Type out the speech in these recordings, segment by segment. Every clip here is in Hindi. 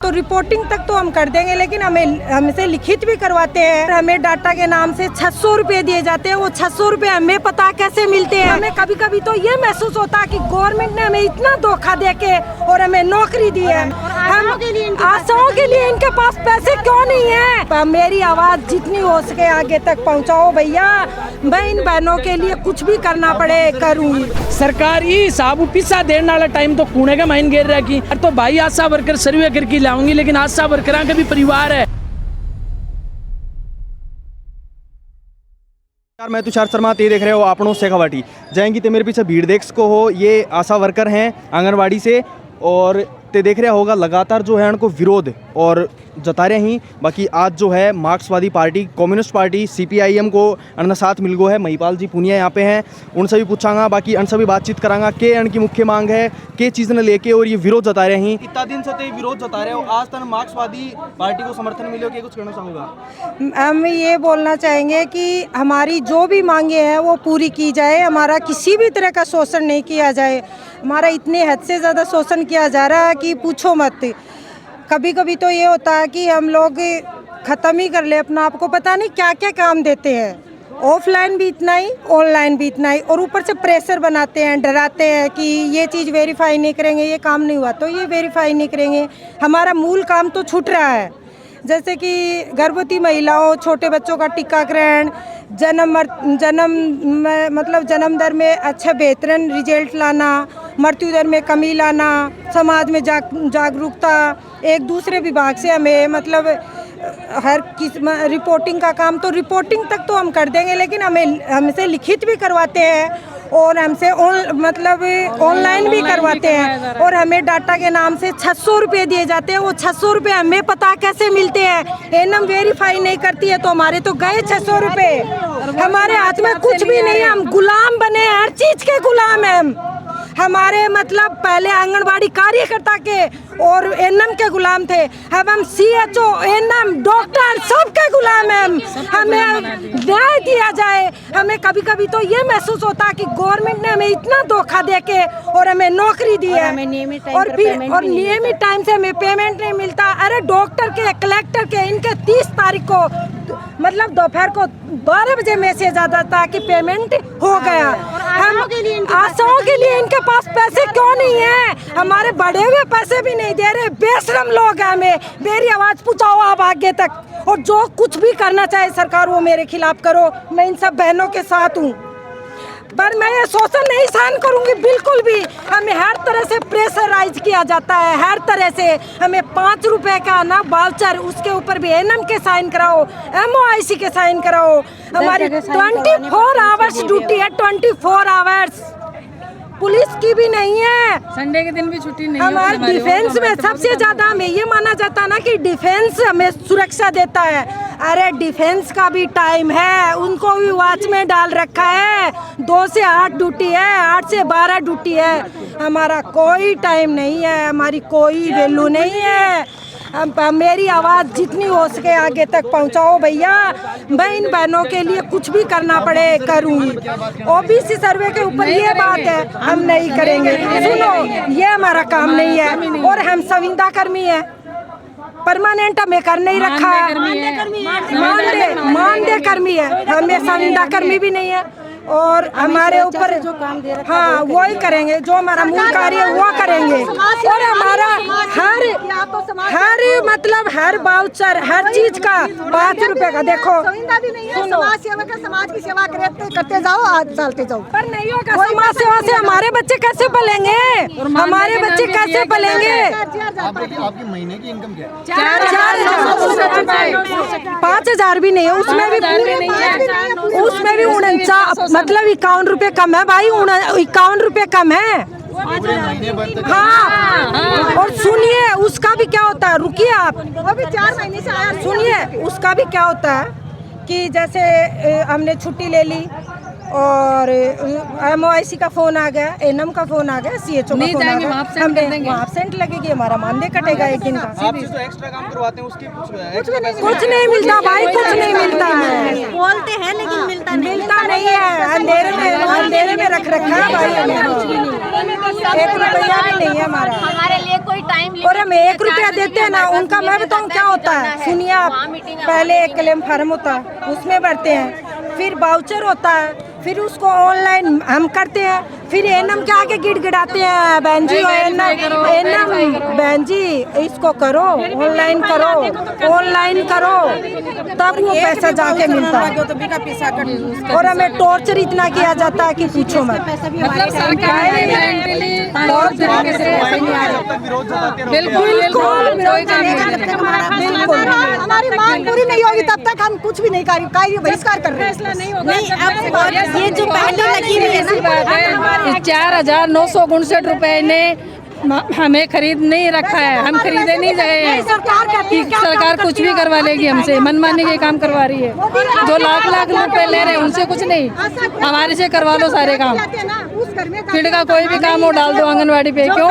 तो रिपोर्टिंग तक तो हम कर देंगे, लेकिन हमसे लिखित भी करवाते हैं। हमें डाटा के नाम से 600 रुपए दिए जाते हैं। वो 600 रुपए हमें पता कैसे मिलते हैं? हमें कभी कभी तो ये महसूस होता है कि गवर्नमेंट ने हमें इतना धोखा देके और हमें नौकरी दी है। हम आशाओं के लिए इनके पास पैसे क्यों नहीं है? मेरी आवाज जितनी हो सके आगे तक पहुँचाओ भैया। मैं इन बहनों के लिए कुछ भी करना पड़े करूँगी। सरकार ही साबु पिस्सा देने वाला टाइम तो कूड़े का माइन गिर रहा की तो भाई आशा वर्कर सर्वे करके लाऊंगी, लेकिन आशा वर्करां का भी परिवार है। मैं तुषार शर्मा, ते देख रहे हो आपनों शेखावाटी जाएंगी। तो मेरे पीछे भीड़ देख सको हो, ये आशा वर्कर हैं आंगनवाड़ी से, और ते देख रहा होगा लगातार जो है उनको विरोध और जता रहे ही। बाकी आज जो है मार्क्सवादी पार्टी, कम्युनिस्ट पार्टी, CPIM को अन्न साथ मिल गो है। महिपाल जी पुनिया यहाँ पे हैं, उनसे भी पूछांगा, बाकी अन्न से भी बातचीत करांगा के अन्न की मुख्य मांग है, के चीज़ ने लेके और ये विरोध जता रहे हैं। इतना दिन से तो विरोध जता रहे हो, आज तक मार्क्सवादी पार्टी को समर्थन मिले, क्या कुछ कहना चाहूँगा? हम ये बोलना चाहेंगे कि हमारी जो भी मांगे हैं वो पूरी की जाए। हमारा किसी भी तरह का शोषण नहीं किया जाए। हमारा इतने हद से ज़्यादा शोषण किया जा रहा है कि पूछो मत। कभी कभी तो ये होता है कि हम लोग ख़त्म ही कर ले अपना आप को, पता नहीं क्या क्या काम देते हैं। ऑफलाइन भी इतना ही, ऑनलाइन भी इतना ही, और ऊपर से प्रेशर बनाते हैं, डराते हैं कि ये चीज़ वेरीफाई नहीं करेंगे, ये काम नहीं हुआ तो ये वेरीफाई नहीं करेंगे। हमारा मूल काम तो छूट रहा है, जैसे कि गर्भवती महिलाओं, छोटे बच्चों का टीकाकरण, जन्म दर में अच्छा बेहतरीन रिजल्ट लाना, मृत्यु दर में कमी लाना, समाज में जागरूकता। एक दूसरे विभाग से हमें मतलब हर रिपोर्टिंग का काम, तो रिपोर्टिंग तक तो हम कर देंगे, लेकिन हमसे लिखित भी करवाते हैं और हमसे ऑनलाइन भी करवाते हैं। और हमें डाटा के नाम से 600 रुपये दिए जाते हैं। वो 600 रुपये हमें पता कैसे मिलते हैं? एनम वेरीफाई नहीं करती है तो हमारे तो गए 600 रुपये। हमारे हाथ में कुछ भी नहीं है, हम गुलाम बने, हर चीज़ के गुलाम हैं। हमारे मतलब पहले आंगनबाड़ी कार्यकर्ता के और एनएम के गुलाम थे, अब हम CHO, एनएम, डॉक्टर सबके गुलाम हैं। हमें न्याय दिया जाए। हमें कभी कभी तो ये महसूस होता है कि गवर्नमेंट ने हमें इतना धोखा देके और हमें नौकरी दी है, और नियमित टाइम से हमें पेमेंट नहीं मिलता। अरे डॉक्टर के, कलेक्टर के, इनके 30 तारीख को मतलब दोपहर को 12 बजे मैसेज आता था कि पेमेंट हो गया। हम आशाओं के लिए इनके पास पैसे क्यों नहीं है? हमारे बढ़े हुए पैसे भी नहीं दे रहे। बेशरम लोग हैं। हमें मेरी आवाज़ पहुंचाओ आप आगे तक, और जो कुछ भी करना चाहे सरकार वो मेरे खिलाफ करो। मैं इन सब बहनों के साथ हूँ, पर मैं ये शोषण नहीं सहन करूंगी बिल्कुल भी। हमें हर तरह से प्रेशराइज किया जाता है, हर तरह से। हमें 5 रुपए का ना वाउचर, उसके ऊपर भी एनएम के साइन कराओ, MOIC के साइन कराओ। हमारी 24 आवर्स ड्यूटी है, 24 आवर्स। पुलिस की भी नहीं है, संडे के दिन भी छुट्टी नहीं। हमारे डिफेंस में सबसे ज्यादा हमें ये माना जाता है ना कि डिफेंस हमें सुरक्षा देता है। अरे डिफेंस का भी टाइम है, उनको भी वॉच में डाल रखा है। 2 से 8 ड्यूटी है, 8 से 12 ड्यूटी है। हमारा कोई टाइम नहीं है, हमारी कोई वैल्यू नहीं है। मेरी आवाज़ जितनी हो सके आगे तक पहुंचाओ भैया। मैं इन बहनों के लिए कुछ भी करना पड़े करूँगी। OBC सर्वे के ऊपर ये बात है, हम नहीं करेंगे। सुनो, ये हमारा काम नहीं है, और हम संविदा कर्मी है, परमानेंट हमें कर नहीं रखा है, मानदेय कर्मी है, हमें संविदा कर्मी भी नहीं है। और हमारे ऊपर जो काम दे रखा है वो ही करेंगे, जो हमारा मूल कार्य है वो करेंगे। और हमारा हर वाउचर, हर चीज का 5 रुपए का, देखो समाज सेवा का, समाज की सेवा करते जाओ, आज चलते जाओ। पर नहीं होगा। समाज सेवा से हमारे बच्चे कैसे पलेंगे? हमारे बच्चे कैसे पलेंगे? आपकी महीने की इनकम क्या है? 5,000 भी नहीं है, उसमें भी 51 रुपए कम है भाई। 51 रुपए कम है। हाँ, और सुनिए उसका भी क्या होता है, रुकिए आप, वो भी 4 महीने से आया। सुनिए उसका भी क्या होता है कि जैसे हमने छुट्टी ले ली और MOIC का फोन आ गया, एनएम का फोन आ गया, CHO का फोन आ गया, हम एब्सेंट लगेगी, हमारा मानदेय कटेगा एक दिन का। आप जो एक्स्ट्रा काम करवाते हैं उसकी कुछ नहीं मिलता भाई, कुछ नहीं मिलता है। बोलते हैं लेकिन मिलता नहीं है। अंधेरे में रख रखा है भाई। 1 रुपया भी नहीं है हमारा। हमारे लिए कोई टाइम और हम 1 रुपया देते हैं ना, उनका मैं बताऊँ क्या होता है, सुनिए आप। पहले एक क्लेम फॉर्म होता है, उसमें भरते हैं, फिर वाउचर होता है, फिर उसको ऑनलाइन हम करते हैं, फिर एनम के आगे गिड़गिड़ाते हैं, बहन जी एनम बहन जी इसको करो, ऑनलाइन करो, तब वो पैसा जाके मिलता है। और हमें टॉर्चर इतना किया जाता है कि पूछो मत। बिल्कुल हमारी मांग पूरी नहीं होगी तब तक हम कुछ भी नहीं कार्य बहिष्कार कर रहे हैं। ये जो पहले लगी हुई है ना, 4,959 रुपए ने हमें खरीद नहीं रखा है, हम खरीदे नहीं गए हैं। सरकार कुछ भी करवा लेगी हमसे, मनमानी के काम करवा रही है। जो लाख रुपए ले रहे हैं उनसे कुछ नहीं, हमारे से करवा लो सारे काम। फिर का कोई भी काम वो डाल दो आंगनवाड़ी पे, क्यों?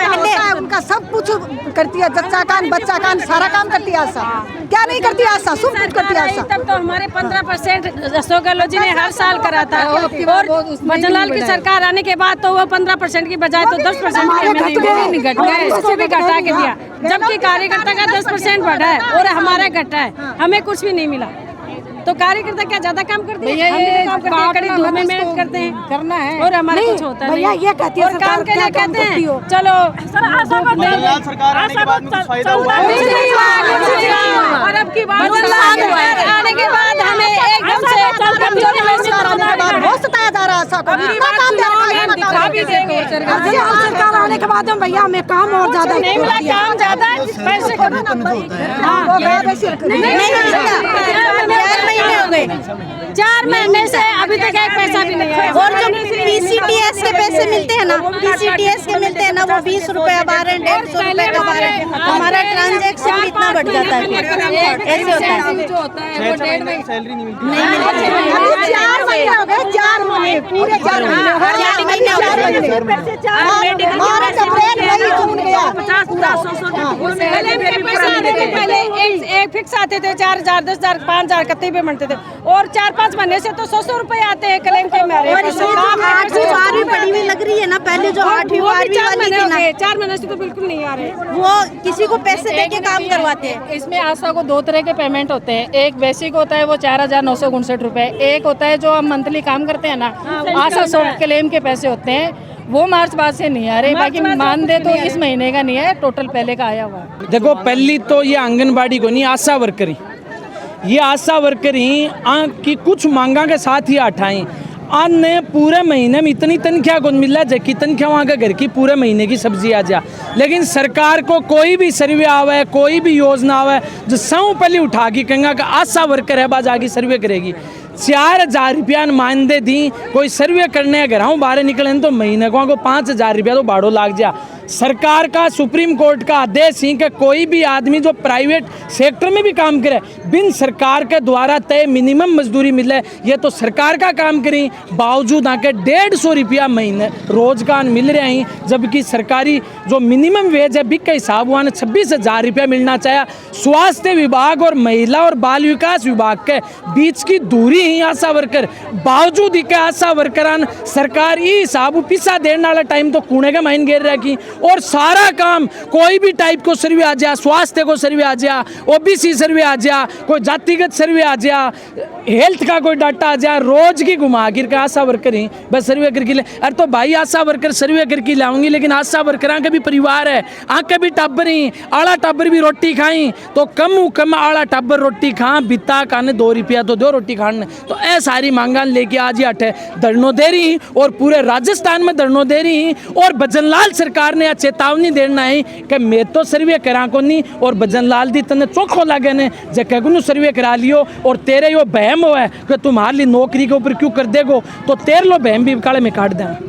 उनका सब कुछ करती है, बच्चा कान सारा काम करती है आशा। क्या नहीं करती है आशा, सब कुछ करती है आशा। तब तो हमारे 15% अशोक गहलोत जी ने हर साल करा था, और भजनलाल की सरकार आने के बाद तो वो 15% की बजाय तो 10% घट गए, उससे भी घटा के दिया, जबकि कार्यकर्ता का 10% बढ़ा है और हमारा घटा है, हमें कुछ भी नहीं मिला। तो कार्यकर्ता क्या ज्यादा काम करते हैं? हम भी काम करते हैं, कड़ी धूप में मेहनत करते हैं, करना है, और हमारा कुछ होता नहीं। भैया ये कहती है और काम के लिए कहते हैं चलो सरकार आने के बाद में कुछ फायदा हुआ है? और अब की बात आने के बाद हमें एकदम से कमजोरी महसूस बहुत सताया जा रहा है आशा को। सरकार आने के बाद में भैया हमें काम और ज्यादा नहीं मिला, काम ज्यादा, पैसे कम। 4 महीने से अभी तक एक पैसा भी नहीं आया। और जो PCTS के पैसे मिलते हैं ना, PCTS के मिलते हैं ना, वो 20 रुपया 150 रुपए का 12, हमारा ट्रांजेक्शन इतना बढ़ जाता है। ऐसे होता है, जो होता है वो 1.5 महीने सैलरी नहीं मिलती। नहीं मिलती। 4 महीने हो गए, 4 महीने पूरे 4 महीने हर 4 महीने हो गए। मार्च अप्रैल मई जून गया। 50-100 पैसे आते थे पहले, एक फिक्स आते थे 4,000, 10,000, 5,000 कत्ते पे बनते थे, और 4-5 महीने से तो 100 रुपए आते हैं क्लेम के मेरे। 8वीं 12वीं पढ़ी हुई लग रही है ना, पहले जो 8वीं 12वीं वाली थी ना, 4 महीने से तो बिल्कुल नहीं आ रहे। वो किसी को पैसे दे के काम करवाते हैं। इसमें आशा को 2 तरह के पेमेंट होते हैं, एक बेसिक होता है वो 4,959 रुपए, एक होता है जो हम मंथली काम करते हैं ना, आशा सॉफ्ट क्लेम के पैसे होते हैं, वो मार्च बाद से नहीं आ रहे, बाकी मान दे तो इस महीने का नहीं है, टोटल पहले का आया हुआ है। देखो पहली तो ये आंगनबाड़ी को नहीं, आशा वर्कर ही, ये आशा वर्कर ही की कुछ मांगा के साथ ही हटाई। अन्य पूरे महीने में इतनी तनख्वाह कौन मिल रहा है, जबकि तनख्वाह वहाँ के घर की पूरे महीने की सब्जी आ जा। लेकिन सरकार को कोई भी सर्वे आवे, कोई भी योजना आवे, जो सौ पहले उठा के कहेंगे कि आशा वर्कर है बाज आगे सर्वे करेगी। 4,000 रुपया मानदे दी, कोई सर्वे करने घरों बाहर निकले तो महीने को 5,000 रुपया तो भाड़ो लाग जा। सरकार का सुप्रीम कोर्ट का आदेश ही कि कोई भी आदमी जो प्राइवेट सेक्टर में भी काम करे बिन सरकार के द्वारा तय मिनिमम मजदूरी मिले, ये तो सरकार का काम करें, बावजूद आके 150 रुपया महीने रोजगार मिल रहे हैं, जबकि सरकारी जो मिनिमम वेज है बिक के हिसाब हुआ 26,000 रुपया मिलना चाहिए। स्वास्थ्य विभाग और महिला और बाल विकास विभाग के बीच की दूरी ही आशा वर्कर, बावजूद ही के आशा वर्करान सरकार ये हिसाब पिसा देने वाला टाइम तो कूड़े के माइन घेर रखी, और सारा काम कोई भी टाइप को सर्वे आ जा, स्वास्थ्य को सर्वे आ जा, OBC सर्वे आ जा, कोई जातिगत सर्वे आ जा, हेल्थ का कोई डाटा आ जा, रोज की घुमा गिर के आशा वर्कर ही बस सर्वे करके ले। अरे तो भाई आशा वर्कर सर्वे करके लाऊंगी, लेकिन आशा वर्कर का भी परिवार है, आके भी टब्बर ही, आला टब्बर भी रोटी खाई तो कम आला टब्बर रोटी खा, बिता खाने 2 रुपया तो दो रोटी खाने। तो ऐ सारी मांगा लेके आज ही अठे धरनों दे रही, और पूरे राजस्थान में धरनों दे रही, और भजनलाल सरकार ने चेतावनी देना है कि मैं तो सर्वे करा को नहीं, और भजनलाल दी तने चोखो लगे ने जगह सर्वे करा लियो, और तेरे यो बहम हो है कि तुम्हारे लिए नौकरी के ऊपर क्यों कर देगो, तो तेरे लो बहम भी काले में काट दें।